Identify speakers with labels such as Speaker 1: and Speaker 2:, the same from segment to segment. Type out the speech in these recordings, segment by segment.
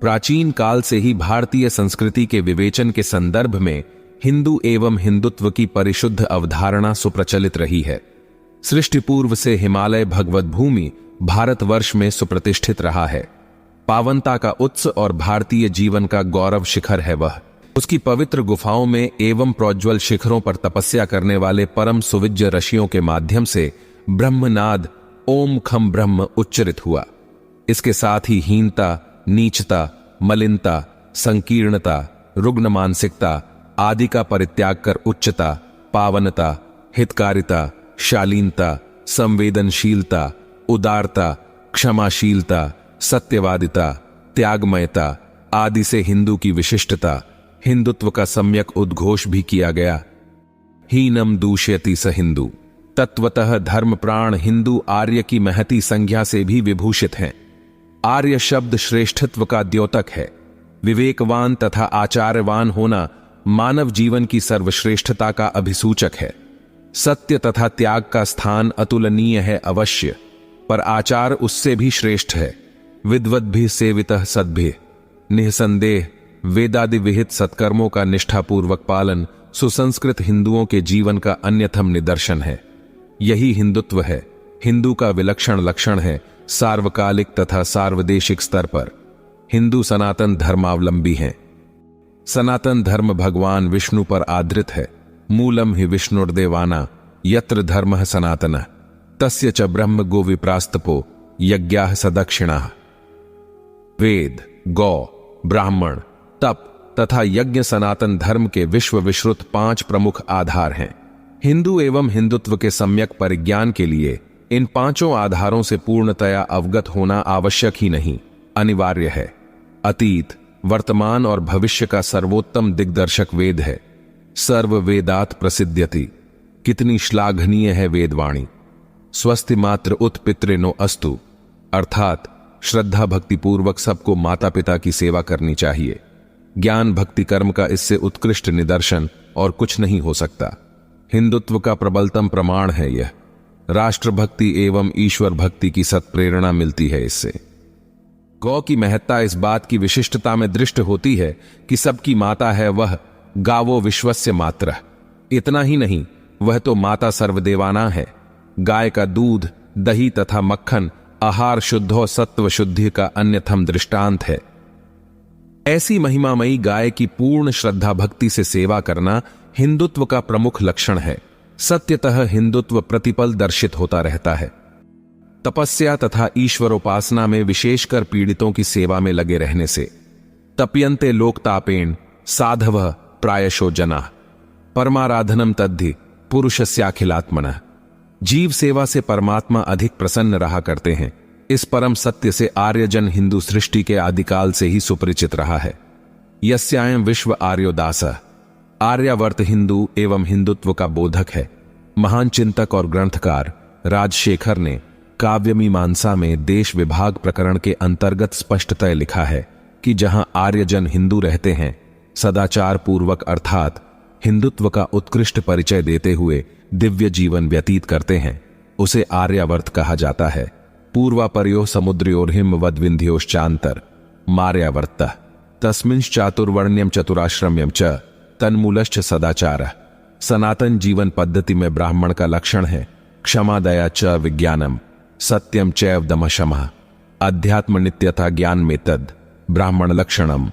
Speaker 1: प्राचीन काल से ही भारतीय संस्कृति के विवेचन के संदर्भ में हिंदू एवं हिंदुत्व की परिशुद्ध अवधारणा सुप्रचलित रही है। सृष्टि पूर्व से हिमालय भगवत भूमि भारतवर्ष में सुप्रतिष्ठित रहा है। पावनता का उत्स और भारतीय जीवन का गौरव शिखर है वह। उसकी पवित्र गुफाओं में एवं प्रोज्वल शिखरों पर तपस्या करने वाले परम सुविज्य ऋषियों के माध्यम से ब्रह्मनाद ओम खम ब्रह्म उच्चरित हुआ। इसके साथ ही हीनता, नीचता, मलिनता, संकीर्णता, रुग्ण मानसिकता आदि का परित्याग कर उच्चता, पावनता, हितकारिता, शालीनता, संवेदनशीलता, उदारता, क्षमाशीलता, सत्यवादिता, त्यागमयता आदि से हिंदू की विशिष्टता, हिंदुत्व का सम्यक उद्घोष भी किया गया। हीनम दूषयति स हिंदू। तत्वतः धर्म प्राण हिंदू आर्य की महती संज्ञा से भी विभूषित हैं। आर्य शब्द श्रेष्ठत्व का द्योतक है। विवेकवान तथा आचार्यवान होना मानव जीवन की सर्वश्रेष्ठता का अभिसूचक है। सत्य तथा त्याग का स्थान अतुलनीय है अवश्य, पर आचार उससे भी श्रेष्ठ है। विद्वद्भिः सेवितः सद्भिः। निःसंदेह वेदादि विहित सत्कर्मों का निष्ठापूर्वक पालन सुसंस्कृत हिंदुओं के जीवन का अन्यतम निदर्शन है। यही हिंदुत्व है। हिंदू का विलक्षण लक्षण है। सार्वकालिक तथा सार्वदेशिक स्तर पर हिंदू सनातन धर्मावलंबी हैं। सनातन धर्म भगवान विष्णु पर आधारित है। मूलम हि विष्णुर्देवाना यत्र धर्मः सनातनः तस्य च ब्रह्म गो विप्रास्तपो यज्ञाः सदक्षिणाः। वेद, गौ, ब्राह्मण, तप तथा यज्ञ सनातन धर्म के विश्व विश्रुत 5 प्रमुख आधार हैं। हिंदू एवं हिंदुत्व के सम्यक परिज्ञान के लिए इन 5 आधारों से पूर्णतया अवगत होना आवश्यक ही नहीं, अनिवार्य है। अतीत, वर्तमान और भविष्य का सर्वोत्तम दिग्दर्शक वेद है। सर्व वेदात प्रसिद्ध्यति। कितनी श्लाघनीय है वेदवाणी। स्वस्ति मात्र उत्पितृनो अस्तु, अर्थात श्रद्धा भक्ति पूर्वक सबको माता पिता की सेवा करनी चाहिए। ज्ञान भक्ति कर्म का इससे उत्कृष्ट निदर्शन और कुछ नहीं हो सकता। हिंदुत्व का प्रबलतम प्रमाण है यह। राष्ट्रभक्ति एवं ईश्वर भक्ति की सत्प्रेरणा मिलती है इससे। गौ की महत्ता इस बात की विशिष्टता में दृष्ट होती है कि सबकी माता है वह। गावो विश्वस्य मातरः। इतना ही नहीं, वह तो माता सर्वदेवाना है। गाय का दूध, दही तथा मक्खन आहार शुद्धो सत्व शुद्धि का अन्यतम दृष्टांत है। ऐसी महिमामयी गाय की पूर्ण श्रद्धा भक्ति से सेवा करना हिंदुत्व का प्रमुख लक्षण है। सत्यतः हिंदुत्व प्रतिपल दर्शित होता रहता है। तपस्या तथा ईश्वरोपासना में विशेषकर पीड़ितों की सेवा में लगे रहने से। तप्यन्ते लोकतापेन साधवः प्रायशो जनाः परमाराधनम तद्धि पुरुषस्याखिलात्मनः। जीव सेवा से परमात्मा अधिक प्रसन्न रहा करते हैं। इस परम सत्य से आर्यजन हिंदू सृष्टि के आदिकाल से ही सुपरिचित रहा है। यस्यायं विश्व आर्योदासः। आर्यावर्त हिंदू एवं हिंदुत्व का बोधक है। महान चिंतक और ग्रंथकार राजशेखर ने काव्यमीमांसा में देश विभाग प्रकरण के अंतर्गत स्पष्टतः लिखा है कि जहां आर्यजन हिंदू रहते हैं, सदाचार पूर्वक अर्थात हिंदुत्व का उत्कृष्ट परिचय देते हुए दिव्य जीवन व्यतीत करते हैं, उसे आर्यावर्त कहा जाता है। पूर्वापर्यो समुद्रयोर्हिम वद्विंध्योश्चांतर मार्यावर्तः तस्मिंश्च चातुर्वर्ण्यम चतुराश्रम्यम च तन्मूलश्च सदाचारः। सनातन जीवन पद्धति में ब्राह्मण का लक्षण है क्षमा दया च विज्ञानम सत्यम चैव दमः शमः। अध्यात्म नित्यता ज्ञान में तद ब्राह्मण लक्षणम।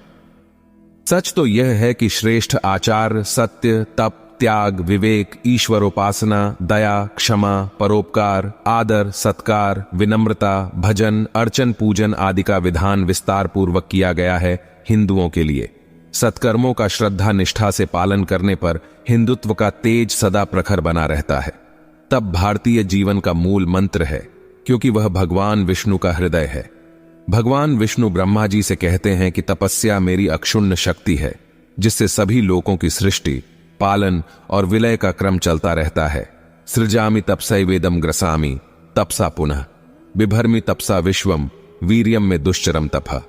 Speaker 1: सच तो यह है कि श्रेष्ठ आचार, सत्य, तप, त्याग, विवेक, ईश्वरोपासना, दया, क्षमा, परोपकार, आदर, सत्कार, विनम्रता, भजन, अर्चन, पूजन आदि का विधान विस्तार पूर्वक किया गया है हिंदुओं के लिए। सत्कर्मों का श्रद्धा निष्ठा से पालन करने पर हिंदुत्व का तेज सदा प्रखर बना रहता है। तब भारतीय जीवन का मूल मंत्र है, क्योंकि वह भगवान विष्णु का हृदय है। भगवान विष्णु ब्रह्मा जी से कहते हैं कि तपस्या मेरी अक्षुण्ण शक्ति है, जिससे सभी लोगों की सृष्टि, पालन और विलय का क्रम चलता रहता है। सृजामि तपसैवेदम ग्रसामि तपसा पुनः बिभर्मि तपसा विश्वम वीर्यम में दुश्चरम तपः।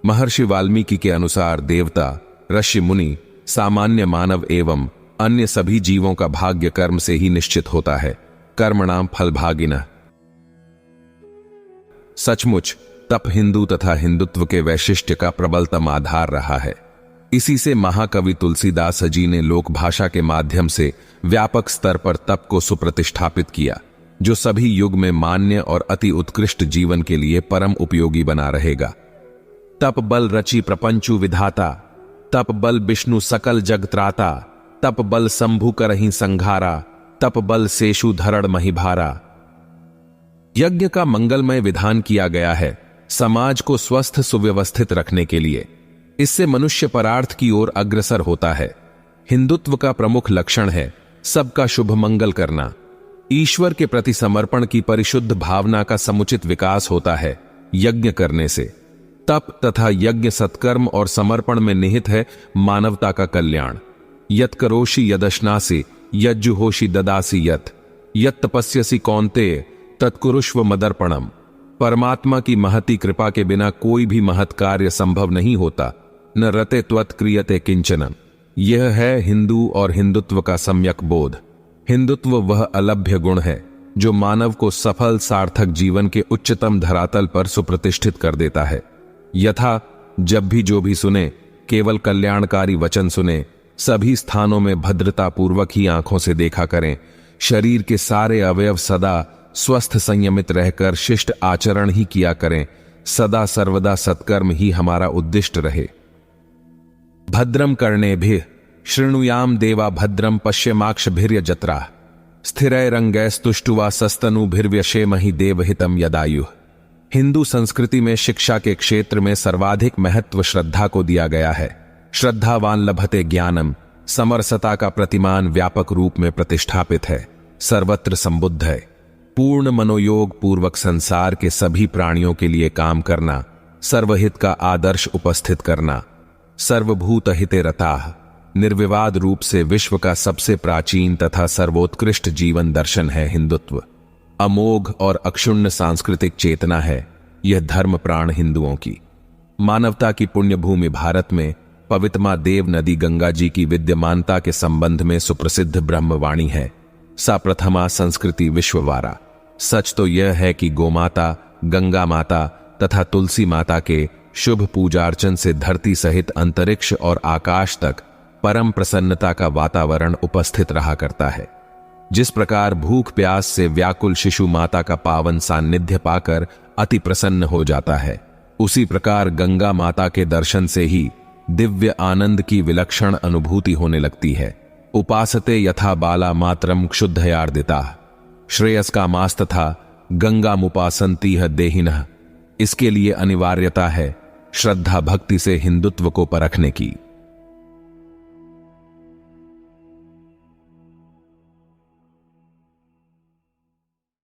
Speaker 1: महर्षि वाल्मीकि के अनुसार देवता, ऋषि मुनि, सामान्य मानव एवं अन्य सभी जीवों का भाग्य कर्म से ही निश्चित होता है। कर्मणाम फलभागिनः। सचमुच तप हिंदू तथा हिंदुत्व के वैशिष्ट्य का प्रबलतम आधार रहा है। इसी से महाकवि तुलसीदास जी ने लोक भाषा के माध्यम से व्यापक स्तर पर तप को सुप्रतिष्ठापित किया, जो सभी युग में मान्य और अति उत्कृष्ट जीवन के लिए परम उपयोगी बना रहेगा। तप बल रचि प्रपंचु विधाता, तप बल विष्णु सकल जग त्राता, तप बल शंभु करहि संघारा, तप बल शेषु धरण महिभारा। यज्ञ का मंगलमय विधान किया गया है समाज को स्वस्थ सुव्यवस्थित रखने के लिए। इससे मनुष्य परार्थ की ओर अग्रसर होता है। हिंदुत्व का प्रमुख लक्षण है सबका शुभ मंगल करना। ईश्वर के प्रति समर्पण की परिशुद्ध भावना का समुचित विकास होता है यज्ञ करने से। तप तथा यज्ञ सत्कर्म और समर्पण में निहित है मानवता का कल्याण। यत् करोषि यदश्नासि यज्जुहोषि ददासि यत् तपस्यसि कौन्तेय तत्कुरुष्व मदर्पणम। परमात्मा की महती कृपा के बिना कोई भी महत् कार्य संभव नहीं होता। न रते त्वत् क्रियते किंचन। यह है हिंदू और हिंदुत्व का सम्यक बोध। हिंदुत्व वह अलभ्य गुण है जो मानव को सफल सार्थक जीवन के उच्चतम धरातल पर सुप्रतिष्ठित कर देता है। यथा जब भी जो भी सुने केवल कल्याणकारी वचन सुने, सभी स्थानों में भद्रता पूर्वक ही आंखों से देखा करें, शरीर के सारे अवयव सदा स्वस्थ संयमित रहकर शिष्ट आचरण ही किया करें, सदा सर्वदा सत्कर्म ही हमारा उद्दिष्ट रहे। भद्रम कर्णेभिः शृणुयाम देवा भद्रम पश्यमाक्षभिर्य जत्रा, स्थिरैरंगैस्तुष्टुवा सस्तनुभिर्व्यशेमहि देवहितम यदायुः। हिंदू संस्कृति में शिक्षा के क्षेत्र में सर्वाधिक महत्व श्रद्धा को दिया गया है। श्रद्धावान लभते ज्ञानम। समरसता का प्रतिमान व्यापक रूप में प्रतिष्ठापित है, सर्वत्र संबुद्ध है। पूर्ण मनोयोग पूर्वक संसार के सभी प्राणियों के लिए काम करना, सर्वहित का आदर्श उपस्थित करना, सर्वभूत हिते रताः निर्विवाद रूप से विश्व का सबसे प्राचीन तथा सर्वोत्कृष्ट जीवन दर्शन है हिंदुत्व। अमोघ और अक्षुण्ण सांस्कृतिक चेतना है यह धर्म प्राण हिंदुओं की। मानवता की पुण्य भूमि भारत में पवित्र मां देव नदी गंगा जी की विद्यमानता के संबंध में सुप्रसिद्ध ब्रह्मवाणी है, सा प्रथमा संस्कृति विश्ववारा। सच तो यह है कि गोमाता, गंगा माता तथा तुलसी माता के शुभ पूजार्चन से धरती सहित अंतरिक्ष और आकाश तक परम प्रसन्नता का वातावरण उपस्थित रहा करता है। जिस प्रकार भूख प्यास से व्याकुल शिशु माता का पावन सान्निध्य पाकर अति प्रसन्न हो जाता है, उसी प्रकार गंगा माता के दर्शन से ही दिव्य आनंद की विलक्षण अनुभूति होने लगती है। उपासते यथा बाला मातरम क्षुद्धयार्दिता, श्रेयस का मास तथा गंगा मुपासंती है देहिनः। इसके लिए अनिवार्यता है श्रद्धा भक्ति से हिंदुत्व को परखने की।